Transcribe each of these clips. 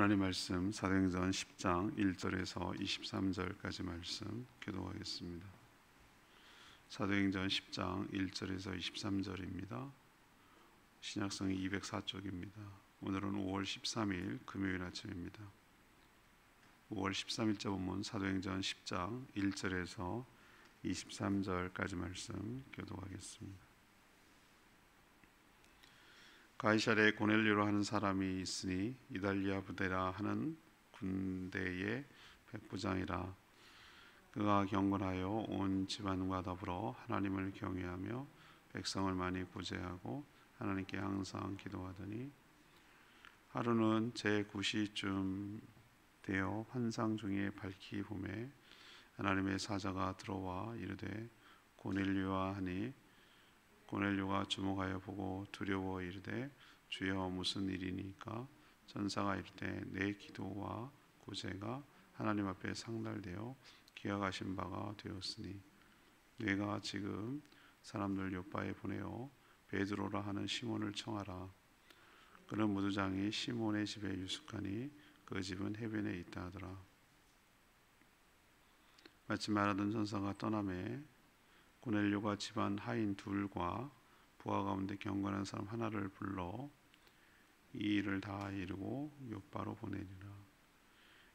하나님 말씀 사도행전 10장 1절에서 23절까지 말씀 교독하겠습니다. 사도행전 10장 1절에서 23절입니다. 신약성이 204쪽입니다. 오늘은 5월 13일 금요일 아침입니다. 5월 13일자 본문 사도행전 10장 1절에서 23절까지 말씀 교독하겠습니다. 가이사랴에 고넬료로 하는 사람이 있으니 이달리아 부대라 하는 군대의 백부장이라. 그가 경건하여 온 집안과 더불어 하나님을 경외하며 백성을 많이 구제하고 하나님께 항상 기도하더니, 하루는 제9시쯤 되어 환상 중에 밝히 보매 하나님의 사자가 들어와 이르되 고넬료와 하니, 고넬료가 주목하여 보고 두려워 이르되 주여 무슨 일이니까? 전사가 이르되 내 기도와 구제가 하나님 앞에 상달되어 기억하신 바가 되었으니 내가 지금 사람들 요빠에 보내어 베드로라 하는 시몬을 청하라. 그는 무두장이 시몬의 집에 유숙하니 그 집은 해변에 있다 하더라. 마침 말하던 전사가 떠나매 고넬료가 집안 하인 둘과 부하 가운데 경건한 사람 하나를 불러 이 일을 다 이루고 요빠로 보내니라.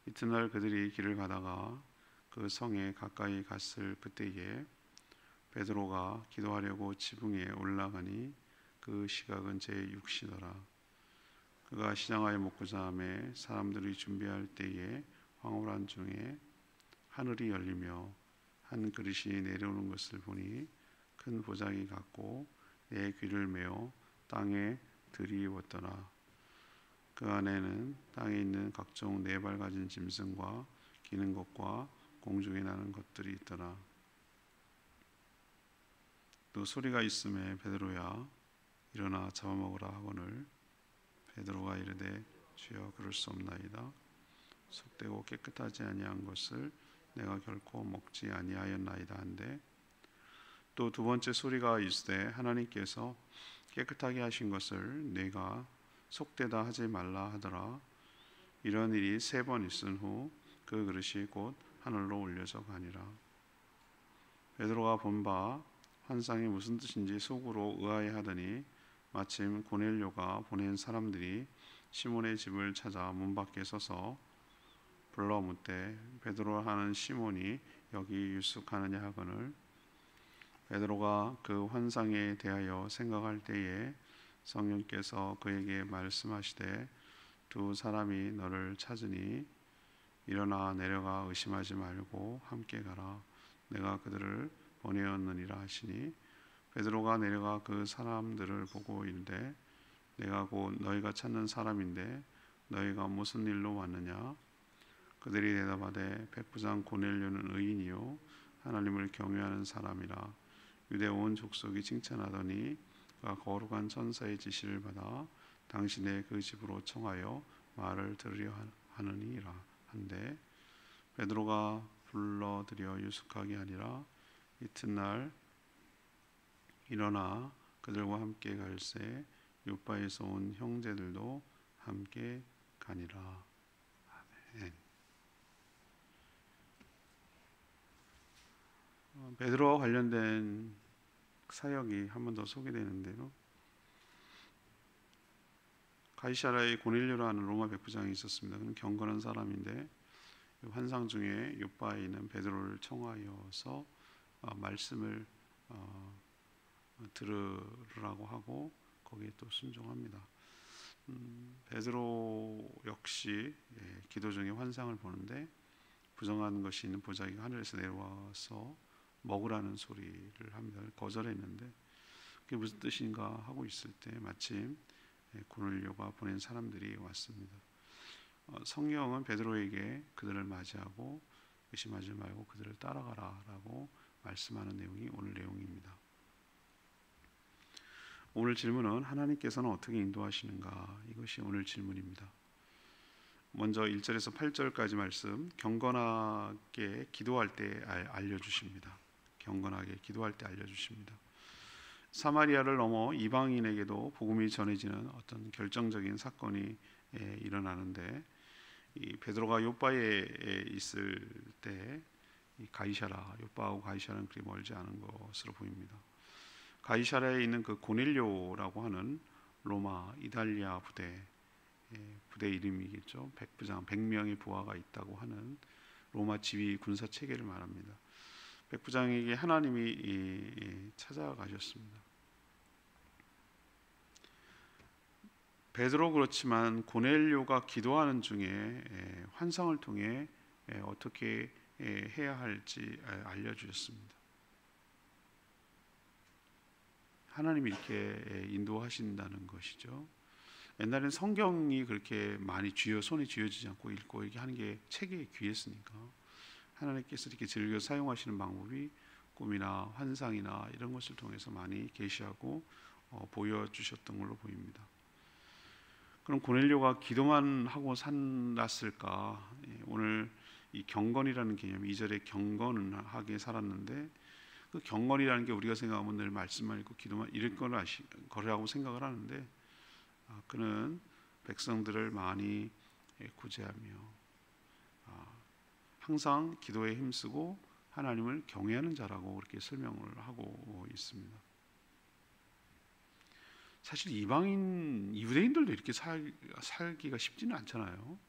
이튿날 그들이 길을 가다가 그 성에 가까이 갔을 그때에 베드로가 기도하려고 지붕에 올라가니 그 시각은 제6시더라. 그가 시장하여 먹고자 하매 사람들이 준비할 때에 황홀한 중에 하늘이 열리며 한 그릇이 내려오는 것을 보니 큰 보자기 같고 내 귀를 메어 땅에 들이웠더라. 그 안에는 땅에 있는 각종 네 발 가진 짐승과 기는 것과 공중에 나는 것들이 있더라. 또 소리가 있음에 베드로야 일어나 잡아먹으라 하거늘 베드로가 이르되 주여 그럴 수 없나이다. 속되고 깨끗하지 아니한 것을 내가 결코 먹지 아니하였나이다 한데, 또 두 번째 소리가 있으되 하나님께서 깨끗하게 하신 것을 내가 속되다 하지 말라 하더라. 이런 일이 3번 있은 후 그 그릇이 곧 하늘로 올려져 가니라. 베드로가 본 바 환상이 무슨 뜻인지 속으로 의아해하더니 마침 고넬료가 보낸 사람들이 시몬의 집을 찾아 문 밖에 서서 불러 묻되 베드로 하는 시몬이 여기 유숙하느냐 하거늘, 베드로가 그 환상에 대하여 생각할 때에 성령께서 그에게 말씀하시되 두 사람이 너를 찾으니 일어나 내려가 의심하지 말고 함께 가라. 내가 그들을 보내었느니라 하시니 베드로가 내려가 그 사람들을 보고 이르되 내가 곧 너희가 찾는 사람인데 너희가 무슨 일로 왔느냐? 그들이 대답하되 백부장 고넬료는 의인이요 하나님을 경외하는 사람이라. 유대 온 족속이 칭찬하더니 그가 거룩한 천사의 지시를 받아 당신의 그 집으로 청하여 말을 들으려 하느니라 한데, 베드로가 불러들여 유숙하게 하니라. 이튿날 일어나 그들과 함께 갈새 요빠에서 온 형제들도 함께 가니라. 아멘. 베드로와 관련된 사역이 한 번 더 소개되는데요. 가이사랴에 고넬료라는 로마 백부장이 있었습니다. 그는 경건한 사람인데 환상 중에 요빠에 있는 베드로를 청하여서 말씀을 들으라고 하고 거기에 또 순종합니다. 베드로 역시 기도 중에 환상을 보는데 부정한 것이 있는 보자기가 하늘에서 내려와서 먹으라는 소리를 합니다. 거절했는데 그게 무슨 뜻인가 하고 있을 때 마침 고넬료가 보낸 사람들이 왔습니다. 성경은 베드로에게 그들을 맞이하고 의심하지 말고 그들을 따라가라 라고 말씀하는 내용이 오늘 내용입니다. 오늘 질문은 하나님께서는 어떻게 인도하시는가? 이것이 오늘 질문입니다. 먼저 1절에서 8절까지 말씀, 경건하게 기도할 때 알려주십니다. 경건하게 기도할 때 알려주십니다. 사마리아를 넘어 이방인에게도 복음이 전해지는 어떤 결정적인 사건이 일어나는데 이 베드로가 요빠에 있을 때 이 가이사라, 요빠하고 가이사라는 그리 멀지 않은 것으로 보입니다. 가이사라에 있는 그 고넬료라고 하는 로마 이탈리아 부대 이름이겠죠. 백부장 100명의 부하가 있다고 하는 로마 지휘 군사 체계를 말합니다. 백부장에게 하나님이 찾아가셨습니다. 베드로 그렇지만 고넬료가 기도하는 중에 환상을 통해 어떻게 해야 할지 알려주셨습니다. 하나님이 이렇게 인도하신다는 것이죠. 옛날에는 성경이 그렇게 많이 손에 쥐어지지 않고 읽고 이렇게 하는 게 책에 귀했으니까 하나님께서 이렇게 즐겨 사용하시는 방법이 꿈이나 환상이나 이런 것을 통해서 많이 계시하고 보여주셨던 걸로 보입니다. 그럼 고넬료가 기도만 하고 살았을까? 오늘 이 경건이라는 개념, 2절에 경건하게 살았는데 그 경건이라는 게 우리가 생각하면 늘 말씀만 읽고 기도만 이럴 거라고 생각을 하는데 그는 백성들을 많이 구제하며 항상 기도에 힘쓰고 하나님을 경외하는 자라고 그렇게 설명을 하고 있습니다. 사실 이방인 유대인들도 이렇게 살기가 쉽지는 않잖아요.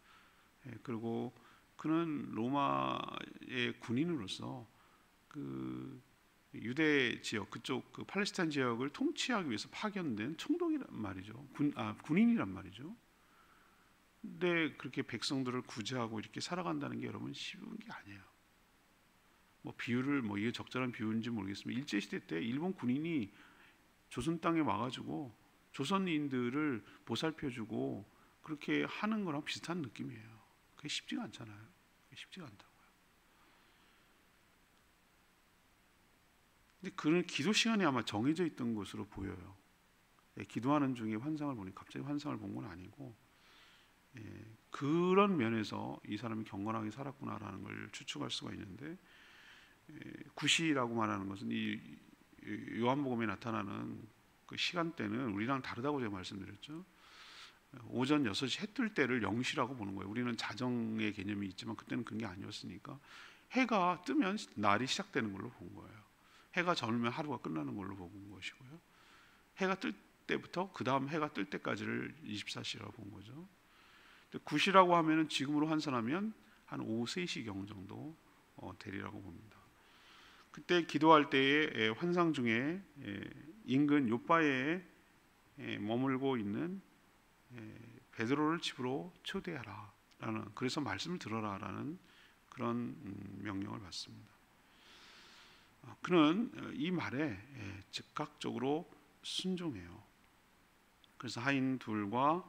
그리고 그는 로마의 군인으로서 그 유대 지역 그쪽 그 팔레스타인 지역을 통치하기 위해서 파견된 총독이란 말이죠. 군인이란 말이죠. 근데 그렇게 백성들을 구제하고 이렇게 살아간다는 게 여러분 쉬운 게 아니에요. 뭐 비유를 이게 적절한 비유인지 모르겠지만 일제 시대 때 일본 군인이 조선 땅에 와가지고 조선인들을 보살펴주고 그렇게 하는 거랑 비슷한 느낌이에요. 그게 쉽지가 않잖아요. 그게 쉽지가 않다고요. 근데 그런 기도 시간이 아마 정해져 있던 것으로 보여요. 기도하는 중에 환상을 보니 갑자기 환상을 본 건 아니고 그런 면에서 이 사람이 경건하게 살았구나라는 걸 추측할 수가 있는데 구시라고 말하는 것은 이 요한복음에 나타나는 그 시간대는 우리랑 다르다고 제가 말씀드렸죠. 오전 6시 해 뜰 때를 0시라고 보는 거예요. 우리는 자정의 개념이 있지만 그때는 그런 게 아니었으니까 해가 뜨면 날이 시작되는 걸로 본 거예요. 해가 저물면 하루가 끝나는 걸로 본 것이고요. 해가 뜰 때부터 그 다음 해가 뜰 때까지를 24시라고 본 거죠. 9시라고 하면은 지금으로 환산하면 한 오후 3시경 정도 되리라고 봅니다. 그때 기도할 때의 환상 중에 인근 요빠에 머물고 있는 베드로를 집으로 초대하라 라는, 그래서 말씀을 들어라 라는 그런 명령을 받습니다. 그는 이 말에 즉각적으로 순종해요. 그래서 하인 둘과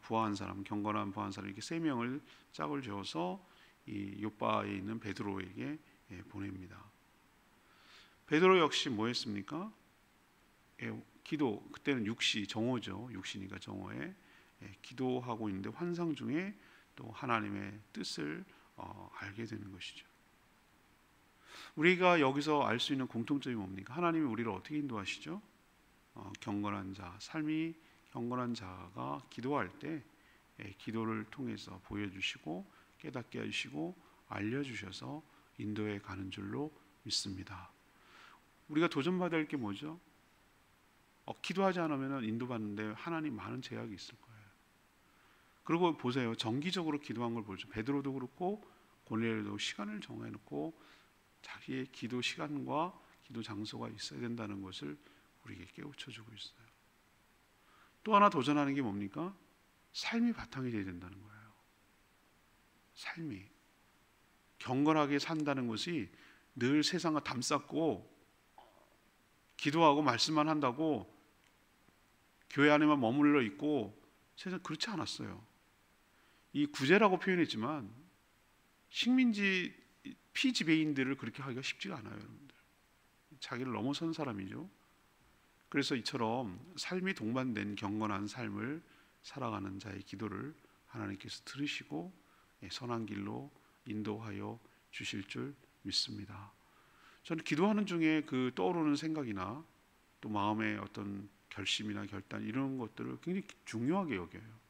부하 한 사람, 경건한 부하 한 사람, 이렇게 3명을 짝을 지어서 이 요빠에 있는 베드로에게 보냅니다. 베드로 역시 뭐 했습니까? 기도, 그때는 육시, 정오죠. 육시니까 정오에 기도하고 있는데 환상 중에 또 하나님의 뜻을 알게 되는 것이죠. 우리가 여기서 알 수 있는 공통점이 뭡니까? 하나님이 우리를 어떻게 인도하시죠? 경건한 자, 삶이 경건한 자가 기도할 때 기도를 통해서 보여주시고 깨닫게 해주시고 알려주셔서 인도해 가는 줄로 믿습니다. 우리가 도전받아야 할 게 뭐죠? 기도하지 않으면 인도받는데 하나님 많은 제약이 있을 거예요. 그리고 보세요. 정기적으로 기도한 걸 보죠. 베드로도 그렇고 고넬료도 시간을 정해놓고 자기의 기도 시간과 기도 장소가 있어야 된다는 것을 우리에게 깨우쳐주고 있어요. 또 하나 도전하는 게 뭡니까? 삶이 바탕이 되어야 된다는 거예요. 삶이 경건하게 산다는 것이 늘 세상과 담쌓고 기도하고 말씀만 한다고 교회 안에만 머물러 있고 세상 그렇지 않았어요. 이 구제라고 표현했지만 식민지 피지배인들을 그렇게 하기가 쉽지가 않아요, 여러분들. 자기를 넘어선 사람이죠. 그래서 이처럼 삶이 동반된 경건한 삶을 살아가는 자의 기도를 하나님께서 들으시고 선한 길로 인도하여 주실 줄 믿습니다. 저는 기도하는 중에 그 떠오르는 생각이나 또 마음의 어떤 결심이나 결단 이런 것들을 굉장히 중요하게 여겨요.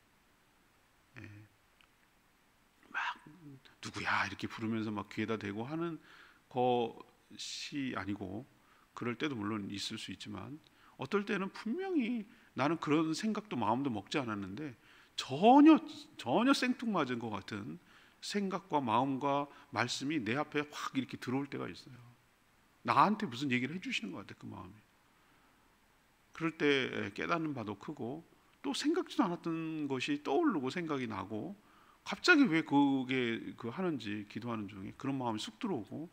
누구야 이렇게 부르면서 막 귀에다 대고 하는 것이 아니고, 그럴 때도 물론 있을 수 있지만 어떨 때는 분명히 나는 그런 생각도 마음도 먹지 않았는데 전혀 생뚱맞은 것 같은 생각과 마음과 말씀이 내 앞에 확 이렇게 들어올 때가 있어요. 나한테 무슨 얘기를 해주시는 것 같아, 그 마음이. 그럴 때 깨닫는 바도 크고, 또 생각지도 않았던 것이 떠오르고 생각이 나고, 갑자기 왜 그게 하는지 기도하는 중에 그런 마음이 쑥 들어오고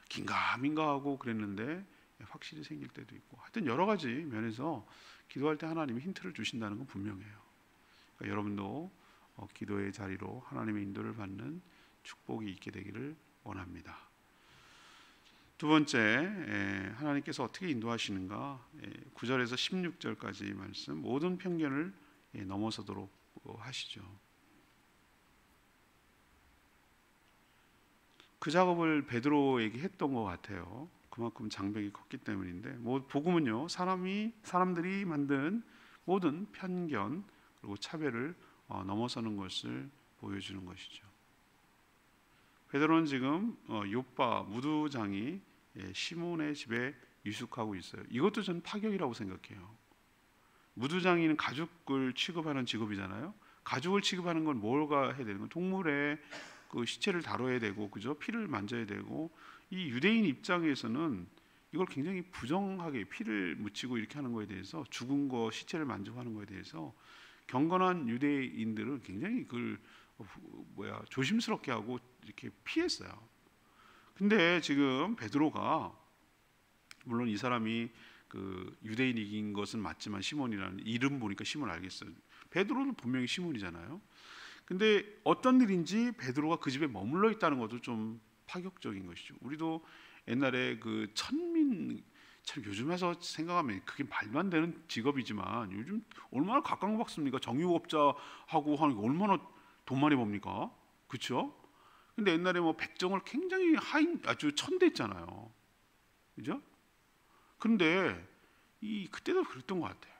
긴가민가하고 그랬는데 확실히 생길 때도 있고, 하여튼 여러 가지 면에서 기도할 때 하나님이 힌트를 주신다는 건 분명해요. 그러니까 여러분도 기도의 자리로 하나님의 인도를 받는 축복이 있게 되기를 원합니다. 두 번째, 하나님께서 어떻게 인도하시는가, 9절에서 16절까지 말씀, 모든 편견을 넘어서도록 하시죠. 그 작업을 베드로에게 했던 것 같아요. 그만큼 장벽이 컸기 때문인데, 뭐 복음은요, 사람들이 만든 모든 편견 그리고 차별을 넘어서는 것을 보여주는 것이죠. 베드로는 지금 욥바 무두장이 시몬의 집에 유숙하고 있어요. 이것도 저는 파격이라고 생각해요. 무두장이는 가죽을 취급하는 직업이잖아요. 가죽을 취급하는 건 뭐가 해야 되는 건 동물의 그 시체를 다뤄야 되고, 그죠? 피를 만져야 되고, 이 유대인 입장에서는 이걸 굉장히 부정하게 피를 묻히고 이렇게 하는 거에 대해서, 죽은 거 시체를 만지고 하는 거에 대해서 경건한 유대인들은 굉장히 그걸 조심스럽게 하고 이렇게 피했어요. 근데 지금 베드로가, 물론 이 사람이 그 유대인인 것은 맞지만 시몬이라는 이름 보니까 시몬 알겠어요. 베드로는 분명히 시몬이잖아요. 근데 어떤 일인지 베드로가 그 집에 머물러 있다는 것도 좀 파격적인 것이죠. 우리도 옛날에 그 천민, 참 요즘 와서 생각하면 그게 말도 안 되는 직업이지만 요즘 얼마나 각광받습니까? 정유업자하고 하는 게 얼마나 돈 많이 법니까? 그렇죠? 근데 옛날에 뭐 백정을 굉장히 아주 천대했잖아요. 그죠? 그런데 그때도 그랬던 것 같아요.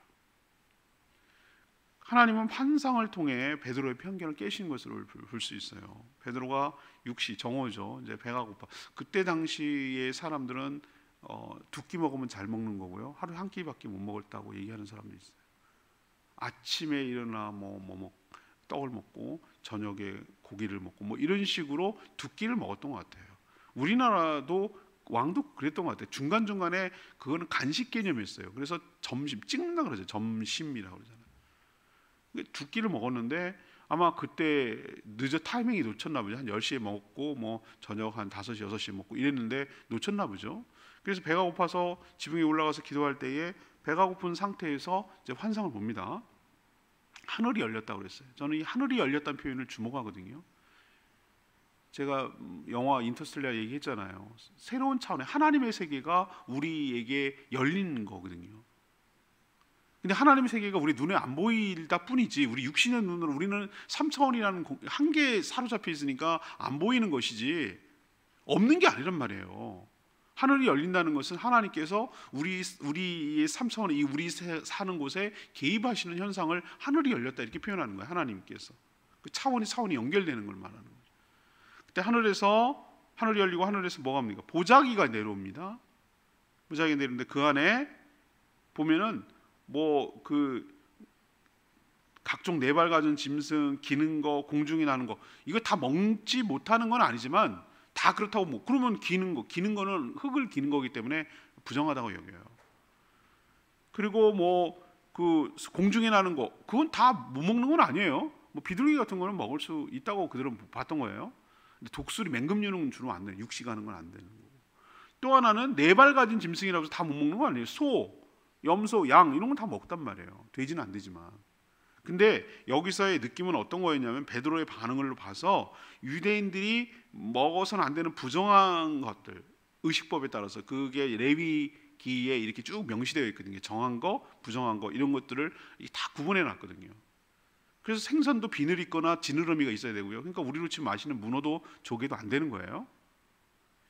하나님은 환상을 통해 베드로의 편견을 깨신 것을 볼 수 있어요. 베드로가 육시 정오죠. 이제 배가 고파. 그때 당시의 사람들은 두 끼 먹으면 잘 먹는 거고요. 하루에 한 끼밖에 못 먹었다고 얘기하는 사람도 있어요. 아침에 일어나 떡을 먹고 저녁에 고기를 먹고 뭐 이런 식으로 두 끼를 먹었던 것 같아요. 우리나라도 왕도 그랬던 것 같아요. 중간중간에 그거는 간식 개념이었어요. 그래서 점심 찍는다 그러죠. 점심이라고 그러잖아요. 두 끼를 먹었는데 아마 그때 타이밍이 놓쳤나 보죠. 한 10시에 먹고 뭐 저녁 한 5시, 6시에 먹고 이랬는데 놓쳤나 보죠. 그래서 배가 고파서 지붕에 올라가서 기도할 때에 배가 고픈 상태에서 이제 환상을 봅니다. 하늘이 열렸다고 그랬어요. 저는 이 하늘이 열렸다는 표현을 주목하거든요. 제가 영화 인터스텔라 얘기했잖아요. 새로운 차원의 하나님의 세계가 우리에게 열리는 거거든요. 근데 하나님의 세계가 우리 눈에 안 보이다 뿐이지, 우리 육신의 눈으로 우리는 3차원이라는 한계에 사로잡혀 있으니까 안 보이는 것이지 없는 게 아니란 말이에요. 하늘이 열린다는 것은 하나님께서 우리의 3차원의 우리 사는 곳에 개입하시는 현상을 하늘이 열렸다 이렇게 표현하는 거예요. 하나님께서 그 차원이 연결되는 걸 말하는 거예요. 그때 하늘이 열리고 하늘에서 뭐가 합니까? 보자기가 내려옵니다. 보자기가 내려오는데 그 안에 보면은 각종 네발 가진 짐승, 기는 거, 공중이 나는 거, 이거 다 먹지 못하는 건 아니지만 다 그렇다고 그러면 기는 거는 흙을 기는 거기 때문에 부정하다고 여겨요. 그리고 그 공중에 나는 거, 그건 다 못 먹는 건 아니에요. 비둘기 같은 거는 먹을 수 있다고 그들은 봤던 거예요. 근데 독수리, 맹금류는 주로 안 돼요. 육식하는 건 안 되는 거고. 또 하나는 네발 가진 짐승이라고 해서 다 못 먹는 건 아니에요. 소, 염소, 양 이런 건 다 먹단 말이에요. 돼지는 안 되지만. 근데 여기서의 느낌은 어떤 거였냐면 베드로의 반응을 봐서 유대인들이 먹어서는 안 되는 부정한 것들, 의식법에 따라서 그게 레위기에 이렇게 쭉 명시되어 있거든요. 정한 거, 부정한 거 이런 것들을 다 구분해 놨거든요. 그래서 생선도 비늘 있거나 지느러미가 있어야 되고요. 그러니까 우리로 치면 마시는 문어도 조개도 안 되는 거예요.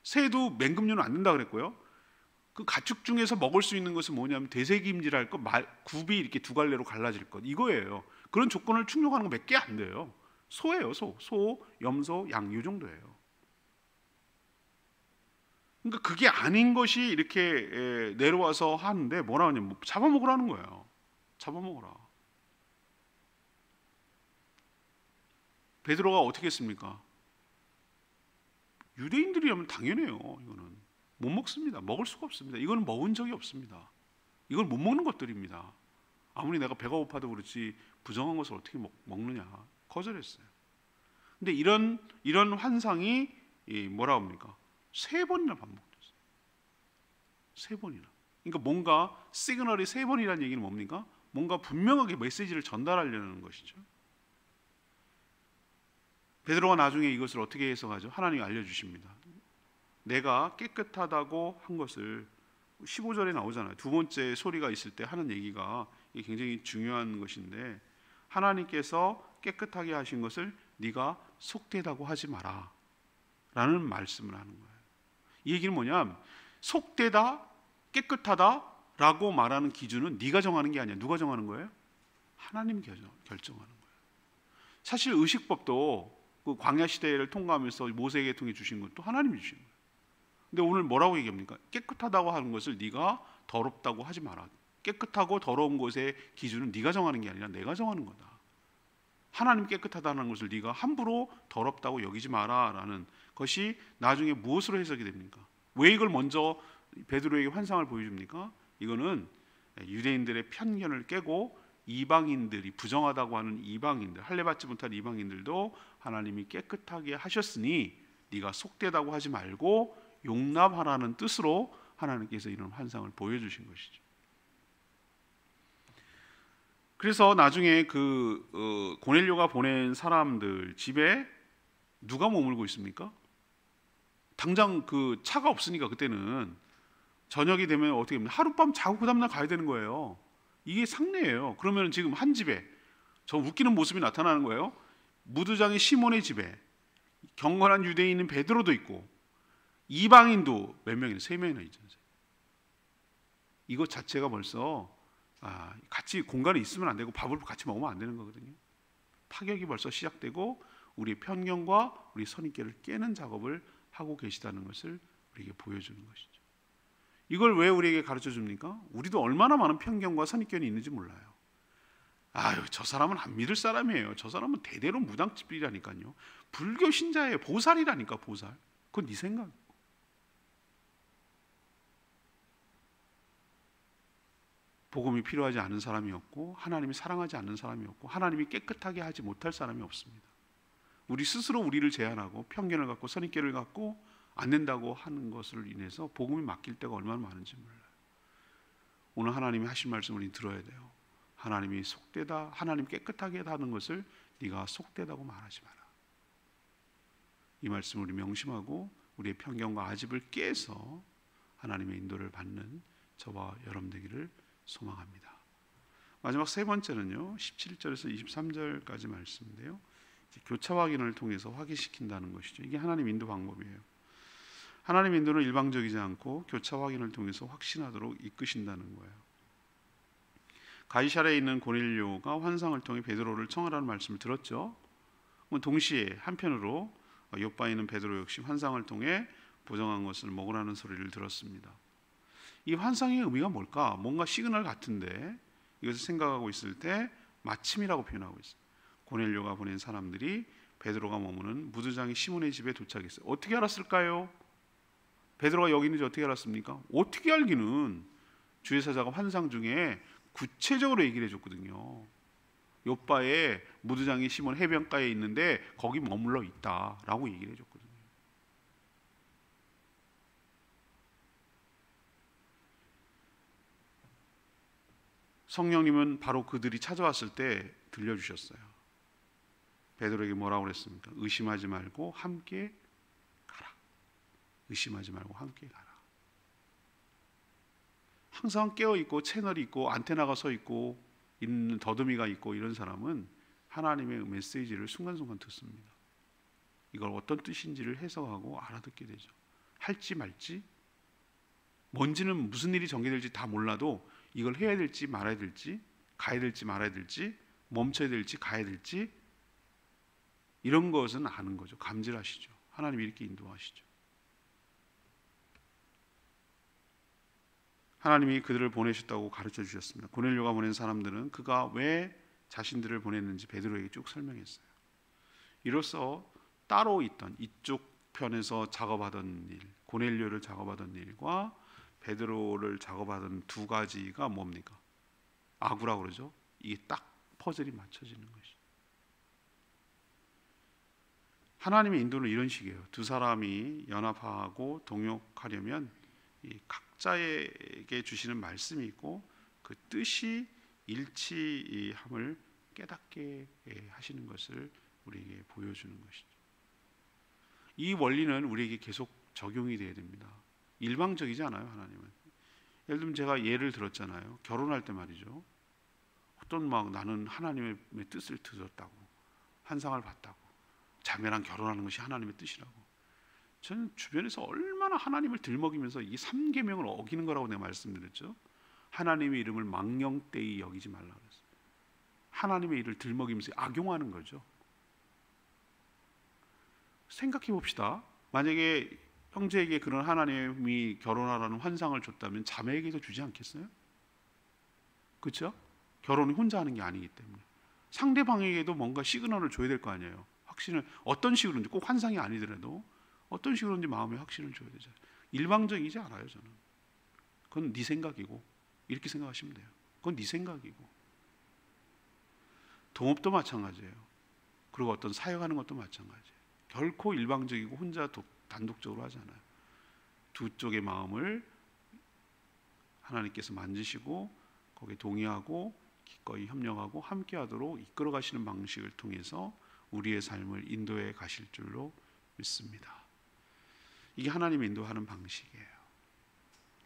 새도 맹금류는 안 된다 그랬고요. 그 가축 중에서 먹을 수 있는 것은 뭐냐면 되새김질할 것, 굽이 이렇게 두 갈래로 갈라질 것, 이거예요. 그런 조건을 충족하는 거 몇 개 안 돼요. 소예요. 소, 염소, 양 이 정도예요. 그러니까 그게 아닌 것이 이렇게 내려와서 하는데 뭐라 하냐면 잡아먹으라는 거예요. 잡아먹으라. 베드로가 어떻게 했습니까? 유대인들이라면 당연해요. 이거는 못 먹습니다. 먹을 수가 없습니다. 이거는 먹은 적이 없습니다. 이건 못 먹는 것들입니다. 아무리 내가 배가 고파도 그렇지 부정한 것을 어떻게 먹느냐 거절했어요. 근데 이런 환상이 뭐라고 합니까? 3번이나 반복됐어요. 3번이나. 그러니까 뭔가 시그널이 3번이라는 얘기는 뭡니까? 뭔가 분명하게 메시지를 전달하려는 것이죠. 베드로가 나중에 이것을 어떻게 해석하죠? 하나님이 알려주십니다. 내가 깨끗하다고 한 것을 15절에 나오잖아요. 두 번째 소리가 있을 때 하는 얘기가 굉장히 중요한 것인데, 하나님께서 깨끗하게 하신 것을 네가 속되다고 하지 마라 라는 말씀을 하는 거예요. 이 얘기는 뭐냐면 속되다, 깨끗하다 라고 말하는 기준은 네가 정하는 게 아니야. 누가 정하는 거예요? 하나님이 결정하는 거예요. 사실 의식법도 그 광야 시대를 통과하면서 모세에게 통해 주신 것도 하나님이 주신 거예요. 근데 오늘 뭐라고 얘기합니까? 깨끗하다고 하는 것을 네가 더럽다고 하지 마라. 깨끗하고 더러운 것의 기준은 네가 정하는 게 아니라 내가 정하는 거다. 하나님 깨끗하다는 것을 네가 함부로 더럽다고 여기지 마라라는 것이 나중에 무엇으로 해석이 됩니까? 왜 이걸 먼저 베드로에게 환상을 보여줍니까? 이거는 유대인들의 편견을 깨고 이방인들이 부정하다고 하는 이방인들, 할례받지 못한 이방인들도 하나님이 깨끗하게 하셨으니 네가 속되다고 하지 말고 용납하라는 뜻으로 하나님께서 이런 환상을 보여주신 것이죠. 그래서 나중에 고넬료가 보낸 사람들 집에 누가 머물고 있습니까? 당장 그 차가 없으니까 그때는 저녁이 되면 어떻게 합니까? 하룻밤 자고 그 다음날 가야 되는 거예요. 이게 상례예요. 그러면 지금 한 집에 저 웃기는 모습이 나타나는 거예요. 무두장의 시몬의 집에 경건한 유대인인 베드로도 있고 이방인도 몇 명이나 3명이나 있잖아요. 이것 자체가 벌써 같이 공간에 있으면 안 되고 밥을 같이 먹으면 안 되는 거거든요. 파격이 벌써 시작되고 우리의 편견과 우리 선입견을 깨는 작업을 하고 계시다는 것을 우리에게 보여주는 것이죠. 이걸 왜 우리에게 가르쳐 줍니까? 우리도 얼마나 많은 편견과 선입견이 있는지 몰라요. 저 사람은 안 믿을 사람이에요. 저 사람은 대대로 무당집이라니까요. 불교 신자예요. 보살이라니까, 보살. 그건 네 생각. 복음이 필요하지 않은 사람이 없고 하나님이 사랑하지 않는 사람이 없고 하나님이 깨끗하게 하지 못할 사람이 없습니다. 우리 스스로 우리를 제한하고 편견을 갖고 선입견을 갖고 안 된다고 하는 것을 인해서 복음이 막힐 때가 얼마나 많은지 몰라요. 오늘 하나님이 하신 말씀을 우리 들어야 돼요. 하나님이 속되다, 하나님 깨끗하게 하는 것을 네가 속되다고 말하지 마라. 이 말씀을 우리 명심하고 우리의 편견과 아집을 깨서 하나님의 인도를 받는 저와 여러분 되기를 소망합니다. 마지막 3번째는요 17절에서 23절까지 말씀인데요, 교차 확인을 통해서 확인시킨다는 것이죠. 이게 하나님 인도 방법이에요. 하나님 인도는 일방적이지 않고 교차 확인을 통해서 확신하도록 이끄신다는 거예요. 가이사랴에 있는 고넬료가 환상을 통해 베드로를 청하라는 말씀을 들었죠. 동시에 한편으로 요바에 있는 베드로 역시 환상을 통해 부정한 것을 먹으라는 소리를 들었습니다. 이 환상의 의미가 뭘까? 뭔가 시그널 같은데 이것을 생각하고 있을 때 마침이라고 표현하고 있어요. 고넬료가 보낸 사람들이 베드로가 머무는 무두장의 시몬의 집에 도착했어요. 어떻게 알았을까요? 베드로가 여기 있는지 어떻게 알았습니까? 어떻게 알기는 주의 사자가 환상 중에 구체적으로 얘기를 해줬거든요. 요바에 무두장의 시몬 해변가에 있는데 거기 머물러 있다라고 얘기를 해줬거든요. 성령님은 바로 그들이 찾아왔을 때 들려주셨어요. 베드로에게 뭐라고 그랬습니까? 의심하지 말고 함께 가라. 의심하지 말고 함께 가라. 항상 깨어있고 채널이 있고 안테나가 서 있고 있는 더듬이가 있고 이런 사람은 하나님의 메시지를 순간순간 듣습니다. 이걸 어떤 뜻인지를 해석하고 알아듣게 되죠. 할지 말지, 뭔지는 무슨 일이 전개될지 다 몰라도 이걸 해야 될지 말아야 될지, 가야 될지 말아야 될지, 멈춰야 될지 가야 될지 이런 것은 아는 거죠. 감질하시죠. 하나님이 이렇게 인도하시죠. 하나님이 그들을 보내셨다고 가르쳐 주셨습니다. 고넬료가 보낸 사람들은 그가 왜 자신들을 보냈는지 베드로에게 쭉 설명했어요. 이로써 따로 있던 이쪽 편에서 작업하던 일, 고넬료를 작업하던 일과 베드로를 작업하던 두 가지가 뭡니까? 아구라고 그러죠. 이게 딱 퍼즐이 맞춰지는 것이죠. 하나님의 인도는 이런 식이에요. 두 사람이 연합하고 동역하려면 이 각자에게 주시는 말씀이 있고 그 뜻이 일치함을 깨닫게 하시는 것을 우리에게 보여주는 것이죠. 이 원리는 우리에게 계속 적용이 돼야 됩니다. 일방적이지 않아요. 하나님은. 예를 들면 제가 예를 들었잖아요. 결혼할 때 말이죠. 어떤 막 나는 하나님의 뜻을 들었다고, 환상을 봤다고, 자매랑 결혼하는 것이 하나님의 뜻이라고. 저는 주변에서 얼마나 하나님을 들먹이면서 이 3계명을 어기는 거라고 내가 말씀드렸죠. 하나님의 이름을 망령되이 여기지 말라 그랬어요. 하나님의 일을 들먹이면서 악용하는 거죠. 생각해 봅시다. 만약에 형제에게 그런 하나님이 결혼하라는 환상을 줬다면 자매에게도 주지 않겠어요? 그렇죠? 결혼이 혼자 하는 게 아니기 때문에 상대방에게도 뭔가 시그널을 줘야 될 거 아니에요. 확신을 어떤 식으로든지, 꼭 환상이 아니더라도 어떤 식으로든지 마음에 확신을 줘야 되잖아요. 일방적이지 않아요. 저는 그건 네 생각이고, 이렇게 생각하시면 돼요. 그건 네 생각이고. 동업도 마찬가지예요. 그리고 어떤 사역하는 것도 마찬가지예요. 결코 일방적이고 혼자 단독적으로 하지 않아요. 두 쪽의 마음을 하나님께서 만지시고 거기에 동의하고 기꺼이 협력하고 함께하도록 이끌어 가시는 방식을 통해서 우리의 삶을 인도해 가실 줄로 믿습니다. 이게 하나님이 인도하는 방식이에요.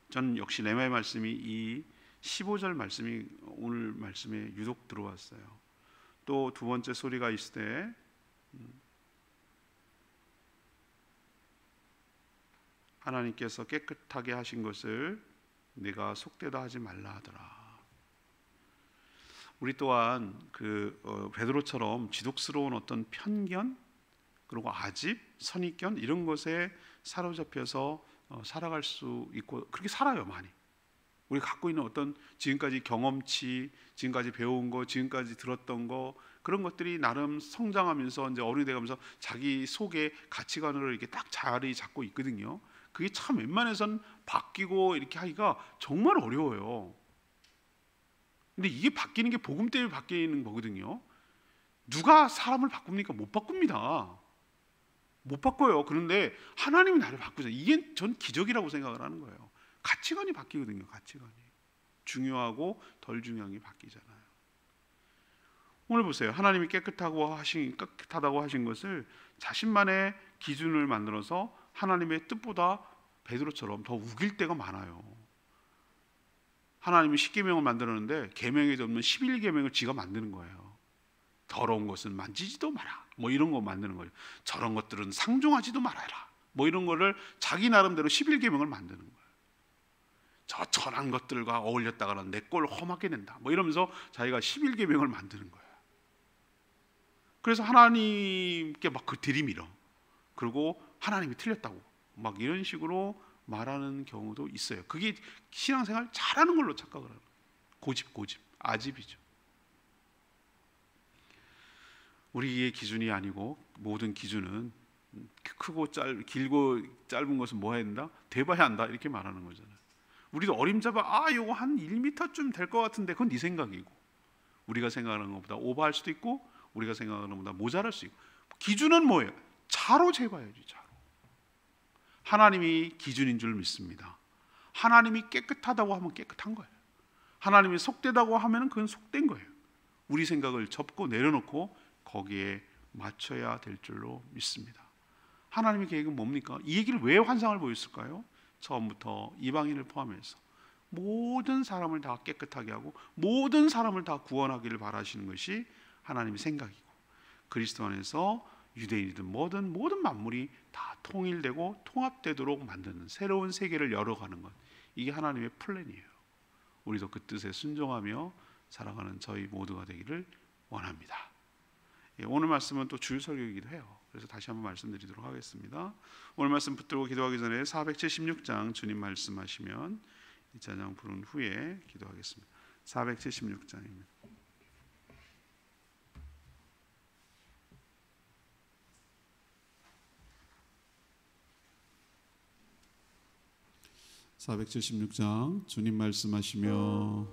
저는 역시 레마의 말씀이 이 15절 말씀이 오늘 말씀에 유독 들어왔어요. 또 두 번째 소리가 있을 때 하나님께서 깨끗하게 하신 것을 내가 속되다 하지 말라 하더라. 우리 또한 베드로처럼 지독스러운 어떤 편견, 그리고 아집, 선입견 이런 것에 사로잡혀서 살아갈 수 있고, 그렇게 살아요 많이. 우리가 갖고 있는 어떤 지금까지 경험치, 지금까지 배운 거, 지금까지 들었던 거, 그런 것들이 나름 성장하면서 이제 어른이 돼가면서 자기 속에 가치관으로 이렇게 딱 자리 잡고 있거든요. 그게 참 웬만해선 바뀌고 이렇게 하기가 정말 어려워요. 근데 이게 바뀌는 게 복음 때문에 바뀌는 거거든요. 누가 사람을 바꿉니까? 못 바꿉니다. 못 바꿔요. 그런데 하나님이 나를 바꾸잖아요. 이게 전 기적이라고 생각을 하는 거예요. 가치관이 바뀌거든요. 가치관이 중요하고 덜 중요한 게 바뀌잖아요. 오늘 보세요. 하나님이 깨끗하다고 하신 것을 자신만의 기준을 만들어서 하나님의 뜻보다 베드로처럼 더 우길 때가 많아요. 하나님이 10계명을 만들었는데 계명에도 없는 11계명을 지가 만드는 거예요. 더러운 것은 만지지도 마라, 뭐 이런 거 만드는 거예요. 저런 것들은 상종하지도 말아라, 뭐 이런 거를 자기 나름대로 11계명을 만드는 거예요. 저 천한 것들과 어울렸다가는 내 꼴 험하게 된다, 뭐 이러면서 자기가 11계명을 만드는 거예요. 그래서 하나님께 막 그 들이밀어. 그리고 하나님이 틀렸다고 막 이런 식으로 말하는 경우도 있어요. 그게 신앙생활 잘하는 걸로 착각을 하는 거예요. 고집, 아집이죠. 우리의 기준이 아니고 모든 기준은 크고 길고 짧은 것은 뭐 해야 된다? 돼봐야 한다, 이렇게 말하는 거잖아요. 우리도 어림잡아 이거 한 1m쯤 될 것 같은데 그건 네 생각이고, 우리가 생각하는 것보다 오버할 수도 있고 우리가 생각하는 것보다 모자랄 수 있고. 기준은 뭐예요? 자로 재봐야지. 자로. 하나님이 기준인 줄 믿습니다. 하나님이 깨끗하다고 하면 깨끗한 거예요. 하나님이 속되다고 하면 그건 속된 거예요. 우리 생각을 접고 내려놓고 거기에 맞춰야 될 줄로 믿습니다. 하나님의 계획은 뭡니까? 이 얘기를 왜 환상을 보였을까요? 처음부터 이방인을 포함해서 모든 사람을 다 깨끗하게 하고 모든 사람을 다 구원하기를 바라시는 것이 하나님의 생각이고, 그리스도 안에서 유대인이든 뭐든 모든 만물이 다 통일되고 통합되도록 만드는 새로운 세계를 열어가는 것, 이게 하나님의 플랜이에요. 우리도 그 뜻에 순종하며 살아가는 저희 모두가 되기를 원합니다. 오늘 말씀은 또 주일 설교이기도 해요. 그래서 다시 한번 말씀드리도록 하겠습니다. 오늘 말씀 붙들고 기도하기 전에 476장 주님 말씀하시면 이 찬양 부른 후에 기도하겠습니다. 476장입니다. (476장) 주님 말씀하시며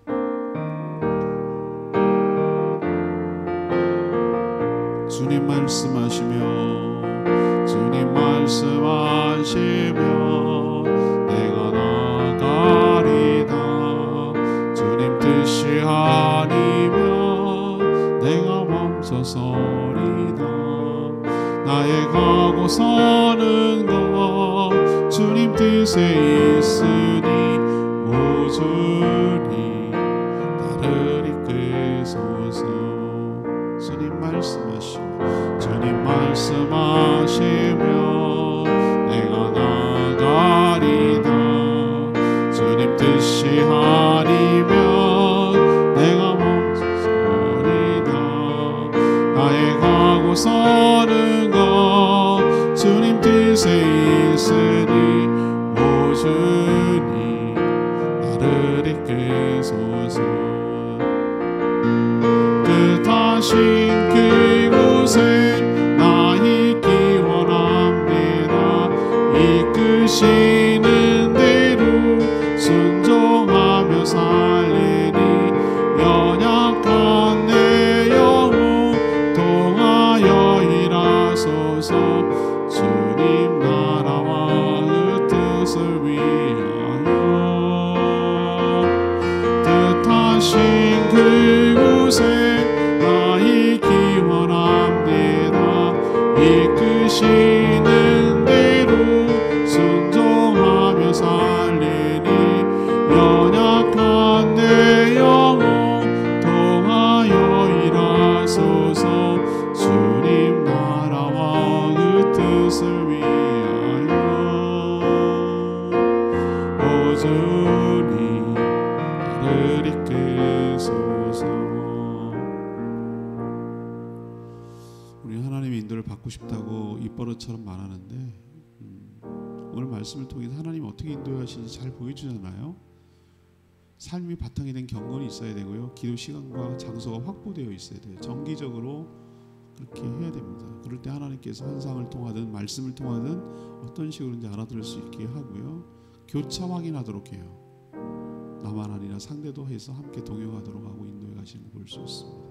주님 말씀하시며 주님 말씀하시며 내가 나가리다 주님 뜻이 아니면 내가 멈춰서리다 나의 가고 서는 것 주님 뜻에 있으니 오 주님 나를 이끄소서 주님 말씀하시며 주님 말씀하시며 내가 나가리다 주님 뜻이 아니면 내가 멈춰서리다 나의 가고 서는 것 주님 뜻에 있으니 오 주님 나를 이끄소서 뜻하신 그곳에 나 있기 원합니다 이끄시는 대로 순종하며 살리니 연약한 내 영혼 통하여 일하소서 주님 나라와 그 뜻을 위하여 뜻하신 그곳에 나 있기 원합니다 이끄시는 대로 순종하며 살리니 연약한 내 영혼 통하여 일하소서 주님 나라와 그 뜻을 위하여 오 주님 나를 이끄소서 우리 하나님의 인도를 받고 싶다고 입버릇처럼 말하는데 오늘 말씀을 통해서 하나님 어떻게 인도하시는지 잘 보여주잖아요. 삶이 바탕이 된 경건이 있어야 되고요. 기도 시간과 장소가 확보되어 있어야 돼요. 정기적으로 그렇게 해야 됩니다. 그럴 때 하나님께서 환상을 통하든 말씀을 통하든 어떤 식으로든지 알아들을 수 있게 하고요. 교차 확인하도록 해요. 나만 아니라 상대도 해서 함께 동행하도록 하고 인도해 가시는 걸 볼 수 있습니다.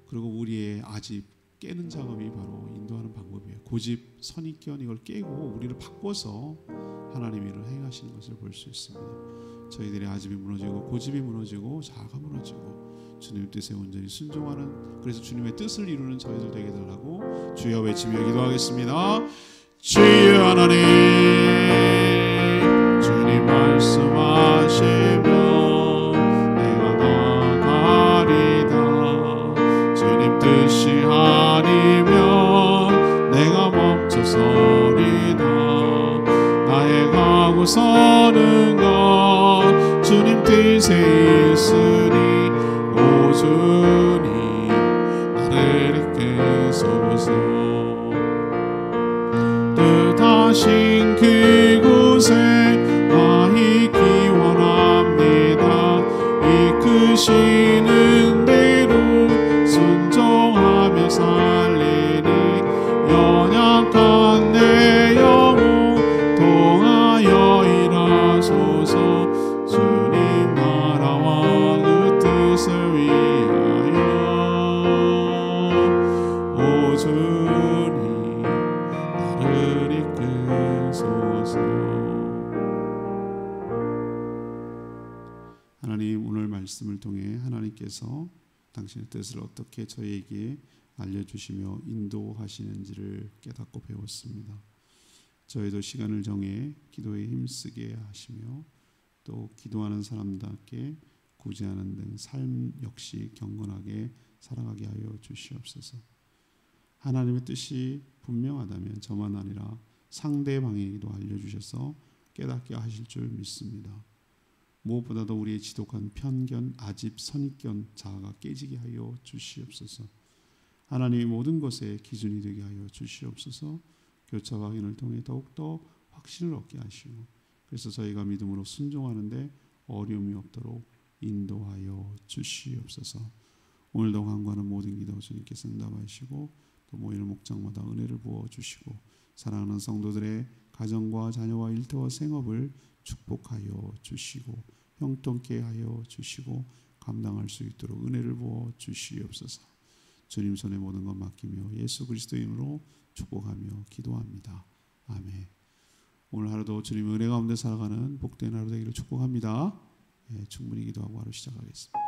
그리고 우리의 아집 깨는 작업이 바로 인도하는 방법이에요. 고집, 선입견 이걸 깨고 우리를 바꿔서 하나님 일을 행하시는 것을 볼 수 있습니다. 저희들의 아집이 무너지고 고집이 무너지고 자아가 무너지고 주님의 뜻에 온전히 순종하는 그래서 주님의 뜻을 이루는 저희들 되게 달라고 주여 외치며 기도하겠습니다. 주여 하나님 주님 말씀하시며 내가 나가리다 주님 뜻이 아니면 내가 멈춰서리다 나의 가고 서는 것 주님 뜻에 있으니 오 주님 나를 이끄소서 뜻하신 그곳에 나 있기 원합니다 이끄시는 대로 순종하며 살리니 연약한 내 영혼 통하여 일하소서 주님 나라와 그 뜻을 위하여 오 주님 나를 이끄소서 하나님 오늘 말씀을 통해 하나님께서 당신의 뜻을 어떻게 저희에게 알려주시며 인도하시는지를 깨닫고 배웠습니다. 저희도 시간을 정해 기도에 힘쓰게 하시며 또 기도하는 사람답게 구제하는 등 삶 역시 경건하게 살아가게 하여 주시옵소서. 하나님의 뜻이 분명하다면 저만 아니라 상대방에게도 알려주셔서 깨닫게 하실 줄 믿습니다. 무엇보다도 우리의 지독한 편견, 아집, 선입견, 자아가 깨지게 하여 주시옵소서. 하나님의 모든 것의 기준이 되게 하여 주시옵소서. 교차 확인을 통해 더욱더 확신을 얻게 하시고 그래서 저희가 믿음으로 순종하는데 어려움이 없도록 인도하여 주시옵소서. 오늘도 간구하는 모든 기도 주님께서 응답하시고 또 모이는 목장마다 은혜를 부어주시고 사랑하는 성도들의 가정과 자녀와 일터와 생업을 축복하여 주시고 형통케 하여 주시고 감당할 수 있도록 은혜를 부어 주시옵소서. 주님 손에 모든 것 맡기며 예수 그리스도의 이름으로 축복하며 기도합니다. 아멘. 오늘 하루도 주님의 은혜 가운데 살아가는 복된 하루 되기를 축복합니다. 충분히 기도하고 하루 시작하겠습니다.